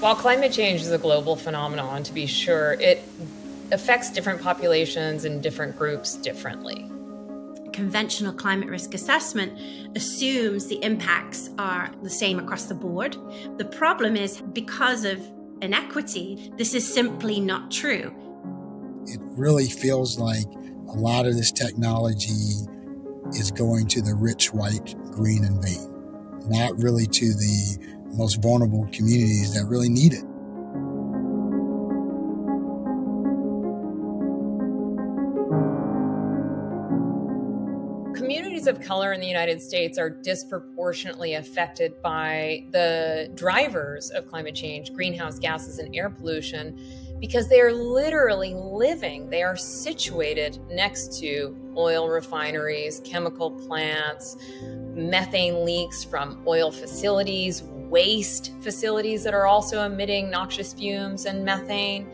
While climate change is a global phenomenon, to be sure, it affects different populations and different groups differently. Conventional climate risk assessment assumes the impacts are the same across the board. The problem is, because of inequity, this is simply not true. It really feels like a lot of this technology is going to the rich, white, green, and vain, not really to the most vulnerable communities that really need it. Communities of color in the United States are disproportionately affected by the drivers of climate change, greenhouse gases and air pollution, because they are literally living, they are situated next to oil refineries, chemical plants, methane leaks from oil facilities, waste facilities that are also emitting noxious fumes and methane.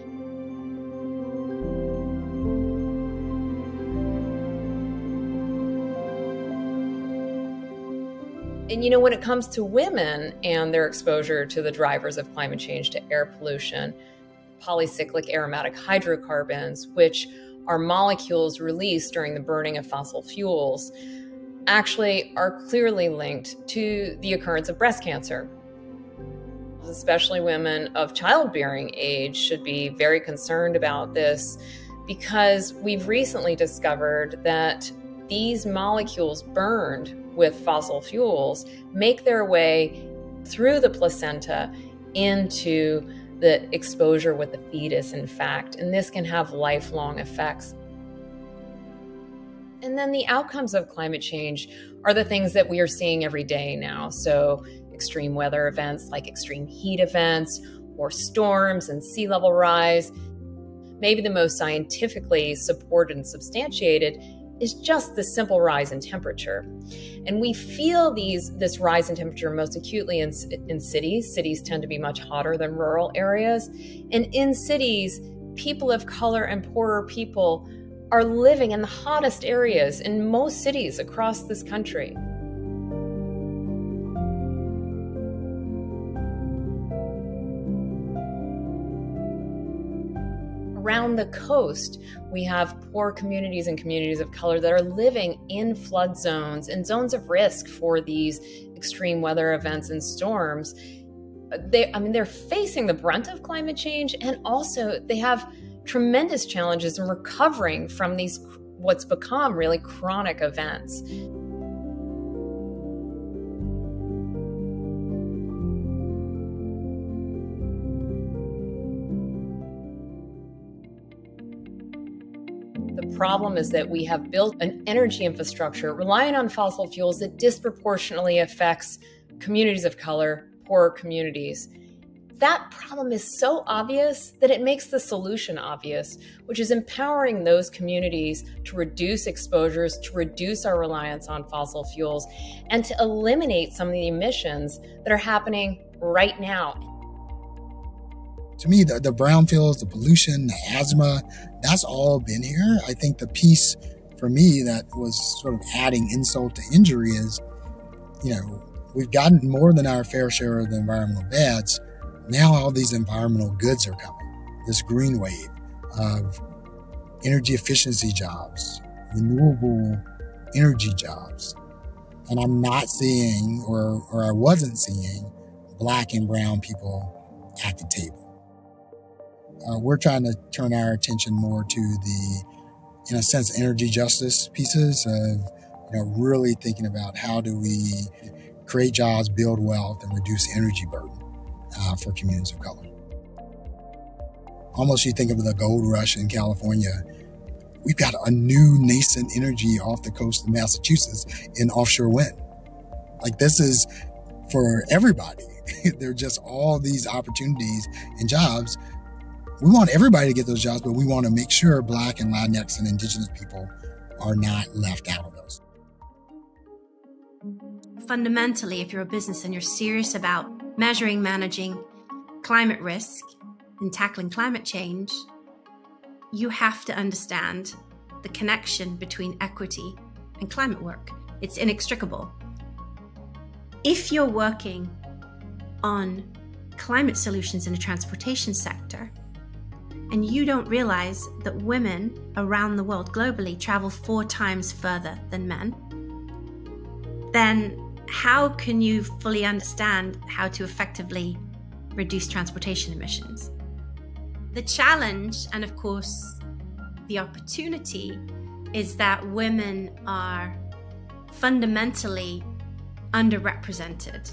And you know, when it comes to women and their exposure to the drivers of climate change, to air pollution, polycyclic aromatic hydrocarbons, which are molecules released during the burning of fossil fuels, actually are clearly linked to the occurrence of breast cancer. Especially women of childbearing age should be very concerned about this, because we've recently discovered that these molecules burned with fossil fuels make their way through the placenta into the exposure with the fetus, in fact, and this can have lifelong effects. And then the outcomes of climate change are the things that we are seeing every day now. So extreme weather events like extreme heat events or storms and sea level rise. Maybe the most scientifically supported and substantiated is just the simple rise in temperature. And we feel this rise in temperature most acutely in cities. Cities tend to be much hotter than rural areas. And in cities, people of color and poorer people are living in the hottest areas in most cities across this country. Around the coast, we have poor communities and communities of color that are living in flood zones and zones of risk for these extreme weather events and storms. They're facing the brunt of climate change, and also they have tremendous challenges in recovering from these, what's become really chronic events. The problem is that we have built an energy infrastructure relying on fossil fuels that disproportionately affects communities of color, poorer communities. That problem is so obvious that it makes the solution obvious, which is empowering those communities to reduce exposures, to reduce our reliance on fossil fuels, and to eliminate some of the emissions that are happening right now. To me, the brownfields, the pollution, the asthma, that's all been here. I think the piece for me that was sort of adding insult to injury is, we've gotten more than our fair share of the environmental bads. Now all these environmental goods are coming. This green wave of energy efficiency jobs, renewable energy jobs. And I'm not seeing, or I wasn't seeing, Black and brown people at the table. We're trying to turn our attention more to the, in a sense, energy justice pieces of, really thinking about how do we create jobs, build wealth, and reduce energy burden for communities of color. Almost you think of the gold rush in California. We've got a new nascent energy off the coast of Massachusetts in offshore wind. Like, this is for everybody. There are just all these opportunities and jobs. We want everybody to get those jobs, but we want to make sure Black and Latinx and Indigenous people are not left out of those. Fundamentally, if you're a business and you're serious about measuring, managing climate risk and tackling climate change, you have to understand the connection between equity and climate work. It's inextricable. If you're working on climate solutions in the transportation sector, and you don't realize that women around the world globally travel 4 times further than men, then how can you fully understand how to effectively reduce transportation emissions? The challenge, and of course the opportunity, is that women are fundamentally underrepresented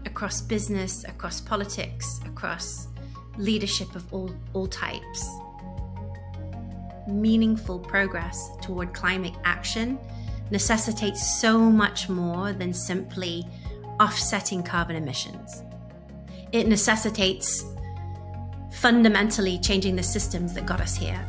across business, across politics, across leadership of all types. Meaningful progress toward climate action necessitates so much more than simply offsetting carbon emissions. It necessitates fundamentally changing the systems that got us here.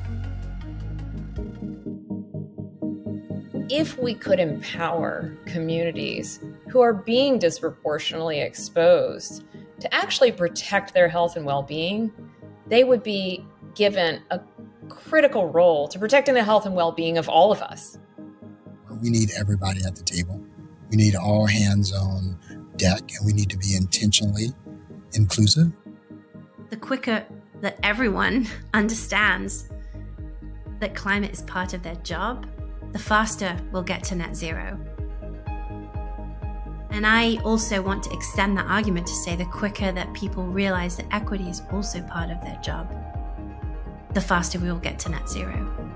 If we could empower communities who are being disproportionately exposed to actually protect their health and well-being, they would be given a critical role to protecting the health and well-being of all of us. We need everybody at the table. We need all hands on deck, and we need to be intentionally inclusive. The quicker that everyone understands that climate is part of their job, the faster we'll get to net zero. And I also want to extend that argument to say the quicker that people realize that equity is also part of their job, the faster we will get to net zero.